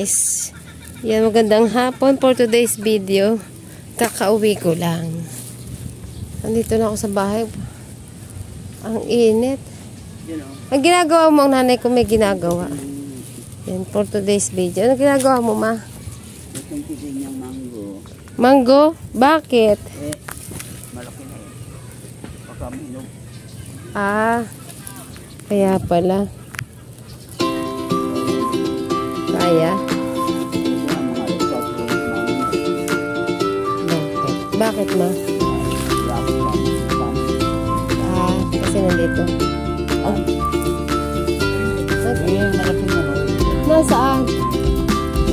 guys. Yan, magandang hapon for today's video. Kakauwi ko lang. Nandito na ako sa bahay. Ang init. Ang ginagawa mo, ang nanay ko may ginagawa. Yan, for today's video. Ano ginagawa mo, ma? Nagkumpisin yung mango. Mango? Bakit? Malaki na yun. Pakaminog. Kaya pala. Kaya? Bakit ma? Kasi nandito. Malaki na. Nasaan?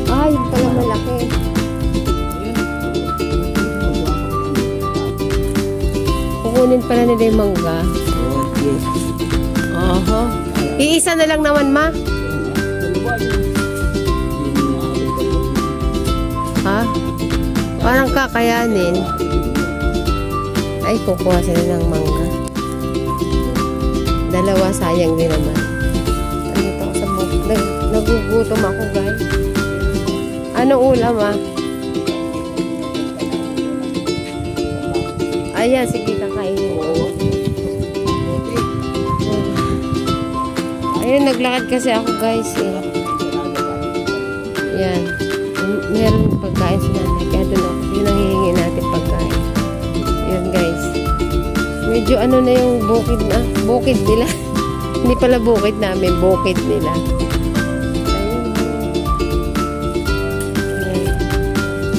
Yun pala malaki. Kukunin pala nila yung mangga. Iisa na lang naman, ma? Parang kakayanin. Ay, kukuha sila ng mangga. Dalawa, sayang din naman. Nandito ako sa bukid. Nagugutom ako, guys. Anong ulam, Ayan, sige, kakainin ko. Ayun, naglakad kasi ako, guys, Yan. Meron pagkain sila. Kaya doon ako. Yun ang hihingi natin pagkain. Yun, guys. Medyo ano na yung bukid na. Bukid nila. Hindi pala bukid namin. Bukid nila. Ayun. Ayan.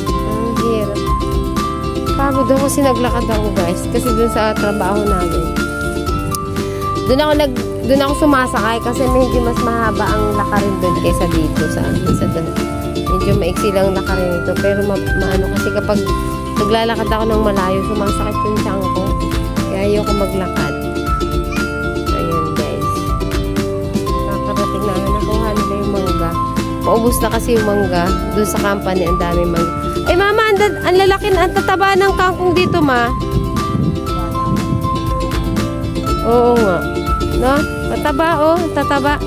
Ang hirap. Pagod ako kasi naglakad ako, guys. Kasi doon sa trabaho namin. Doon ako sumasakay kasi medyo mas mahaba ang lakarin doon kaysa dito sa doon. Medyo maiksi lang lakarin ito. Pero maano kasi kapag naglalakad ako ng malayo, sumasakit yung tiyan ko. Kaya ayoko maglakad. Ayun, guys. Nakakarating namin. Nakuha nila yung mangga. Paubos na kasi yung mangga. Doon sa company, ang dami mangga. Ay, mama, ang lalaki na, ang tataba ng kangkong dito, ma. Oo nga. No? Tataba, tataba.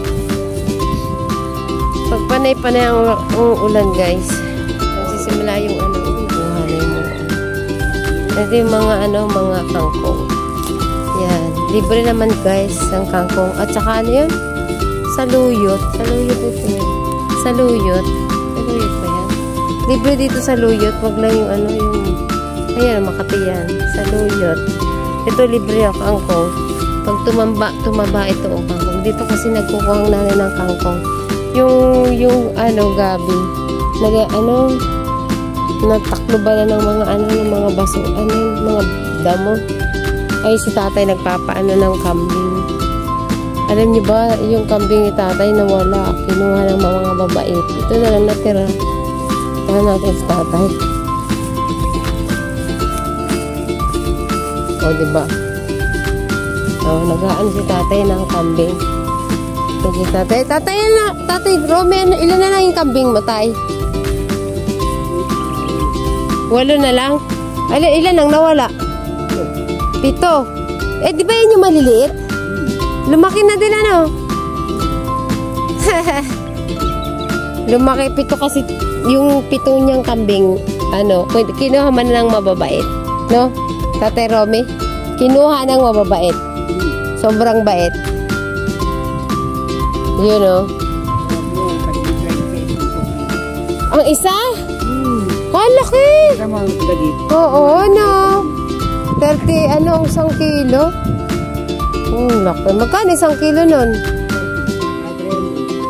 Pag panay-panay ang ulan, guys. Nagsisimula yung buha na yung ito yung mga kangkong. Yan. Libre naman, guys, ang kangkong. At saka yun? Saluyot. Saluyot ito yun. Saluyot. Saluyot ba yan? Libre dito saluyot. Wag lang yung ayan, Makati yan. Saluyot. Ito libre ang kangkong. Pag tumaba ito ang kangkong. Dito kasi nagkukuhang namin ng kangkong. Yung gabi. Nataklo ba na ng mga baso, mga damo. Ay, si tatay nagpapaano ng kambing. Alam niyo ba, yung kambing ni tatay nawala. Kinuha ng mga babait. Ito na lang natira. Kaya natin si tatay. Diba? Nag-aan si tatay ng kambing. Sige, tatay. Tatay, Romy, ilan na lang yung kambing mo, tay? 8 na lang? Ilan ang nawala? 7. Di ba yun yung maliliit? Lumaki na din, Lumaki, 7 kasi yung 7 niyang kambing, kinuha man lang mababait. No? Tatay Romy? Kinuha ng mababait. Sobrang bait. You know? Ang isa? Laki! Oo, 30, 1 kilo? Laki. Magkano 1 kilo nun?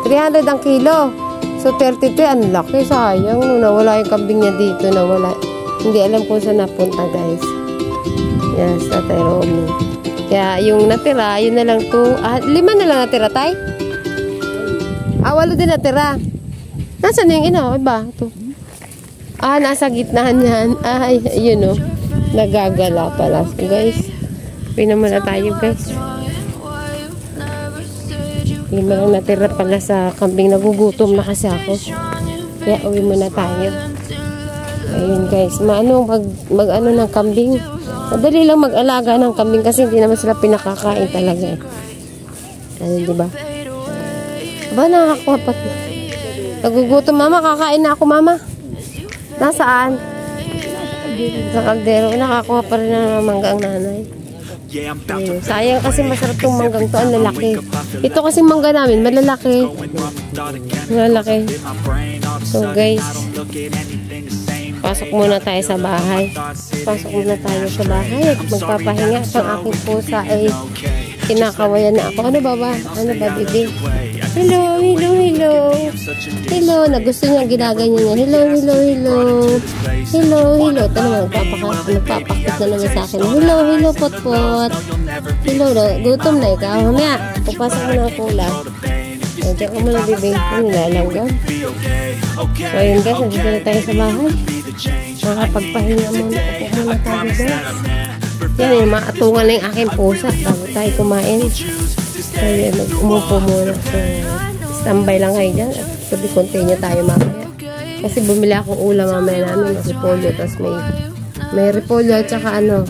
300 ang kilo. So, 32, ang laki. Sayang. Nung nawala yung kambing niya dito, nawala. Hindi alam kung saan napunta, guys. Yes, Tatay Romy. Kaya, yung natira, yun na lang 5 na lang natira, tay? 8 din natira. Nasaan yung iba? Ito. Nasa gitnaan yan. Yun nagagala pala. So, guys, uwi na muna tayo, guys. 5 lang natira pala sa kambing. Nagugutom na kasi ako. Kaya uwi muna tayo. Ayun, guys. Mag ng kambing. Madali lang mag-alaga ng kambing kasi hindi naman sila pinakakain talaga. Diba? Ba, nakakuha pa. Nagugutom mama, kakain na ako mama. Nasaan? Sa kaldero. Nakakuha pa rin ng mangga ang nanay. Ayun. Sayang kasi masarap tong manggang to. Ang lalaki. Ito kasi mangga namin, malalaki. Malalaki. So guys, pasok muna tayo sa bahay. Pasok muna tayo sa bahay. Magpapahinga. Ang aking pusa ay kinakawayan na ako. Ano ba ba? Ano ba, baby? Hello, hello, hello. Hello. Nagusto niya, ginaganyan niya. Hello, hello, hello. Hello, hello. Ito naman, nagpapakit na naman sa akin. Hello, hello, potpot. Hello, gutom na ikaw. Mamaya, pupasok mo na ang kulang. Diyan ka muna, baby. Ano nilalanggan? So, ayun guys, nandito na tayo sa bahay. Makapagpahinga muna. Upo muna tayo, guys. Yan, yung maatungan na yung aking pusa bago tayo kumain. Kaya umupo muna. So, standby lang kayo dyan. At sabi, continue tayo mamaya. Kasi bumili akong ulam mamaya namin. Repolyo. Tapos may repolyo at saka ano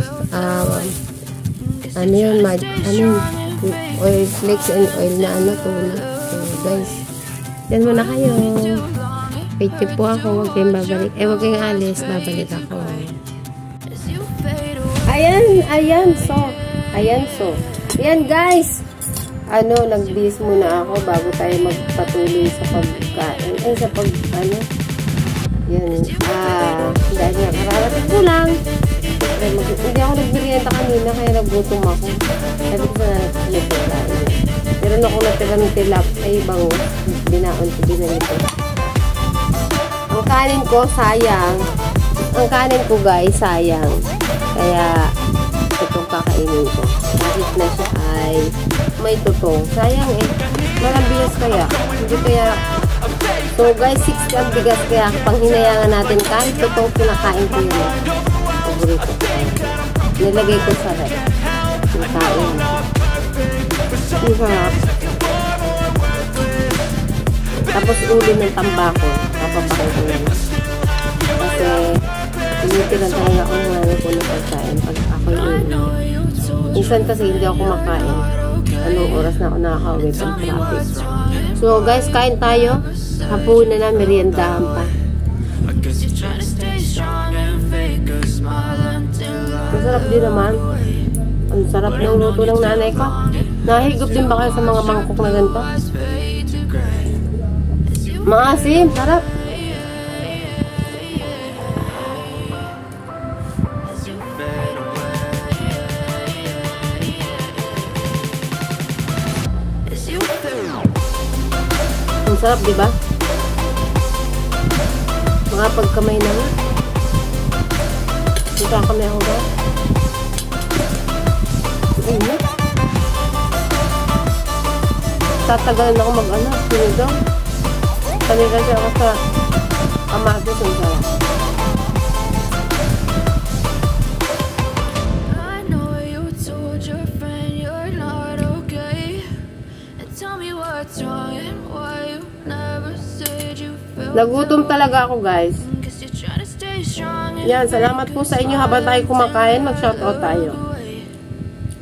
yun, oil flakes and oil na tuna. So, guys, yan muna kayo. Wait po ako. Huwag kayong babalik. Huwag kayong alis. Babalik ako. Ayan so. Ayan guys. Nagbihis muna ako bago tayo magpatuloy sa pagkain. Yan. Dahil nga kararating ko lang. Hindi ako nagmerienda kanina kaya nagutom ako. Sabi ko sana nagpagkain. Pero ako natira ng tilap ay ibang binaon ko binalito. Ang kanin ko sayang. Ang kanin ko guys sayang. Kaya itong kakainin ko. Kahit na siya ay may tutong. Sayang Walang bigas kaya. Hindi kaya. So guys, 6 ang bigas kaya pang hinayangan natin kahit tutong kinakain ko yun. Paborito ko. Nilagay ko sa rep. Kinakain. Sarap. Tapos ulo ng tambako. Kapapakain ko yun. Kasi tinitiran talaga ako ko ng pagkain pag ako yung minsan kasi hindi ako kumakain. Anong oras na ako nakaka-uwi pag traffic. So guys, kain tayo. Hapunan na, meriendahan pa. Masarap din naman. Ang sarap ng luto ng nanay ko. Nahigop din ba kayo sa mga mangkok na ganito? Maasim, sarap. Ang sarap, di ba? Mga pagkamay na nga. Dito kamay ako ba? Init. Tatagalan ako sinigaw. Sanay kasi ako sa kamatis ang sarap. Nagutom talaga ako guys. Yan, salamat po sa inyo habang tayo kumakain. Mag-shoutout tayo.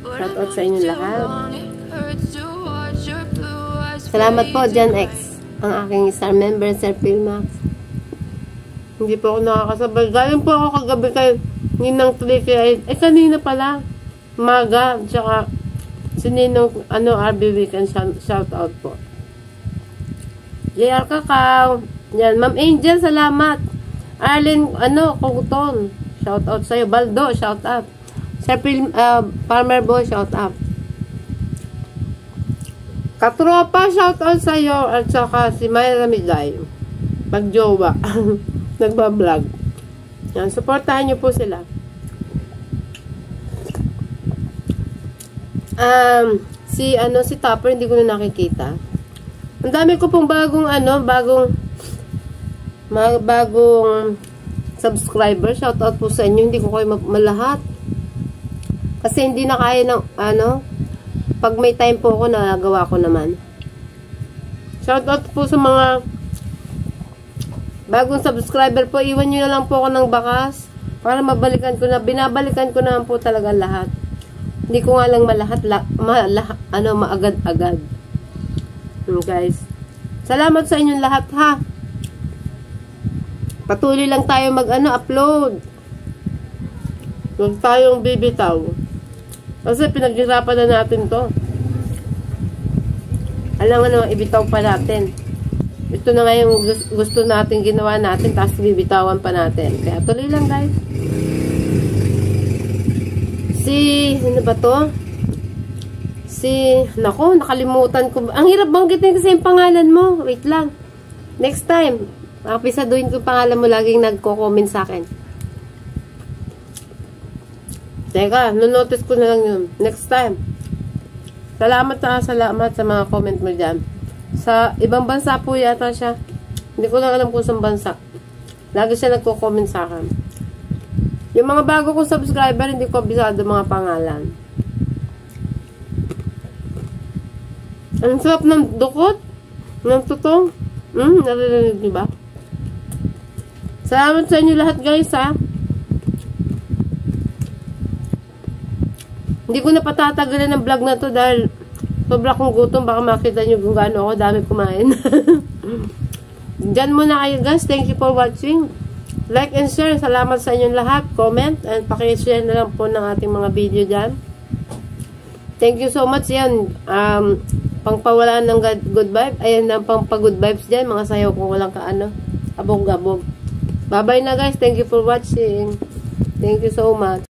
Shoutout sa inyo lahat. Salamat po, Jan X. Ang aking star member, Sir Pilmax. Hindi po ako nakakasabay. Galing po ako kagabi kay Ninang Triki. Kanina pala. Maga. Tsaka si Ninong RB Weekend. Shoutout po. JR Kakao. Yan, Ma'am Angel, salamat. Arlene, Kuguton. Shout out sa'yo. Baldo, shout out. Sir Farmer Boy, shout out. Katropa, shout out sa'yo. At saka si Myra Migay. Pagjowa. Nagbablog. Yan, supportahan niyo po sila. Si Topper, hindi ko na nakikita. Ang dami ko pong bagong subscriber. Shout out po sa inyo. Hindi ko kayo malahat. Kasi hindi na kaya ng pag may time po ako, nagawa ko naman. Shout out po sa mga bagong subscriber po. Iwan nyo na lang po ako ng bakas para mabalikan ko na. Binabalikan ko naman po talaga lahat. Hindi ko nga lang maagad-agad. Guys, salamat sa inyong lahat ha. Patuloy lang tayo upload. Huwag tayong bibitaw. Kasi pinaghirapan na natin to. Alam nga naman, ibitaw pa natin. Ito na nga yung gusto natin ginawa natin, tapos bibitawan pa natin. Kaya tuloy lang guys. Ano ba to? Nako, nakalimutan ko. Ang hirap banggitin kasi yung pangalan mo. Wait lang. Next time, pisaduhin ko yung pangalan mo, laging nagko-comment sa akin. Teka, notice ko na lang yun. Next time. Salamat sa mga comment mo dyan. Sa ibang bansa po yata siya. Hindi ko lang alam kung saan bansa. Lagi siya nagko-comment sa akin. Yung mga bago kong subscriber, hindi ko abisado mga pangalan. Ang sarap ng dukot. Ng tutong. Naririnig niyo ba? Salamat sa inyo lahat guys ha. Hindi ko na patatagalan ng vlog na to dahil sobra kong gutom. Baka makita nyo kung gaano ako dami kumain. Diyan muna kayo guys. Thank you for watching. Like and share. Salamat sa inyong lahat. Comment and pakishare na lang po ng ating mga video dyan. Thank you so much. Yan. Pangpawalaan ng good vibe. Ayan ang pangpa-good vibes dyan. Mga sayaw kung walang abog-abog. Bye-bye na guys. Thank you for watching. Thank you so much.